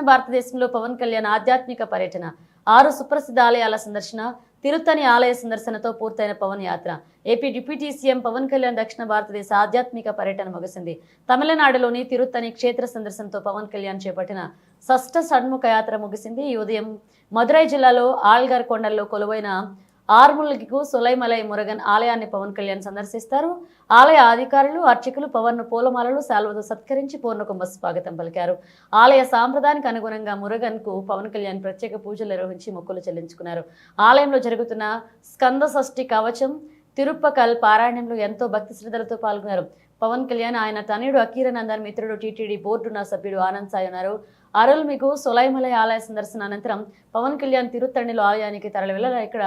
భారతదేశంలో పవన్ కళ్యాణ్ ఆధ్యాత్మిక పర్యటన 6 సుప్రసిద్ధ ఆలయాల సందర్శన తిరుత్తని ఆలయ సందర్శనతో పూర్తయిన పవన్ యాత్ర. AP deputy CM Pavan Kalyan దక్షిణ భారతదేశ ఆధ్యాత్మిక పర్యటన ముగిసింది. తమిళనాడులోని తిరుత్తని క్షేత్ర సందర్శనతో పవన్ కళ్యాణ్ చేపట్టిన షష్ఠ షణ్ముఖ యాత్ర ముగిసింది. ఈ ఉదయం మదురై జిల్లాలో ఆల్గర్ కొండల్లో కొలువైన ఆర్ములగికు సొలైమలై మురుగన్ ఆలయాన్ని పవన్ కళ్యాణ్ సందర్శిస్తారు. ఆలయ అధికారులు అర్చకులు పవన్ ను పూలమాలలు శాల్వతో సత్కరించి పూర్ణకుంభ స్వాగతం పలికారు. ఆలయ సాంప్రదాయానికి అనుగుణంగా మురుగన్ కు పవన్ కళ్యాణ్ ప్రత్యేక పూజలు నిర్వహించి మొక్కులు చెల్లించుకున్నారు. ఆలయంలో జరుగుతున్న స్కంద షష్ఠి కవచం తిరుప్పకల్ పారాయణంలో ఎంతో భక్తి శ్రద్ధలతో పాల్గొన్నారు. పవన్ కళ్యాణ్ ఆయన తనయుడు అకీరనందన్ మిత్రుడు టీటీడీ బోర్డున సభ్యుడు ఆనంద్ సాయి ఉన్నారు. అరుల్మిగు సొలైమలై ఆలయ సందర్శన అనంతరం పవన్ కళ్యాణ్ తిరుత్తణిలో ఆలయానికి తరలి వెళ్లారు. ఇక్కడ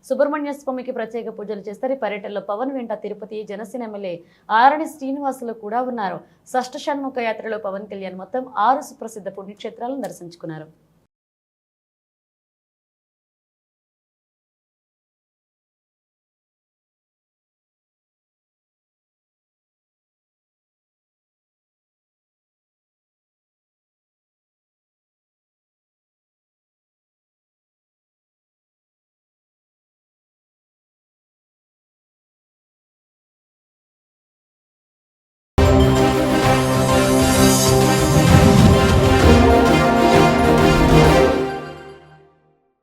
సుబ్రహ్మణ్య స్వామికి ప్రత్యేక పూజలు చేస్తారు. ఈ పర్యటనలో పవన్ వెంట తిరుపతి జనసేన ఎమ్మెల్యే ఆరణి శ్రీనివాసులు కూడా ఉన్నారు. షష్ఠ షణ్ముఖ యాత్రలో పవన్ కళ్యాణ్ మొత్తం 6 సుప్రసిద్ధ పుణ్యక్షేత్రాలను దర్శించుకున్నారు.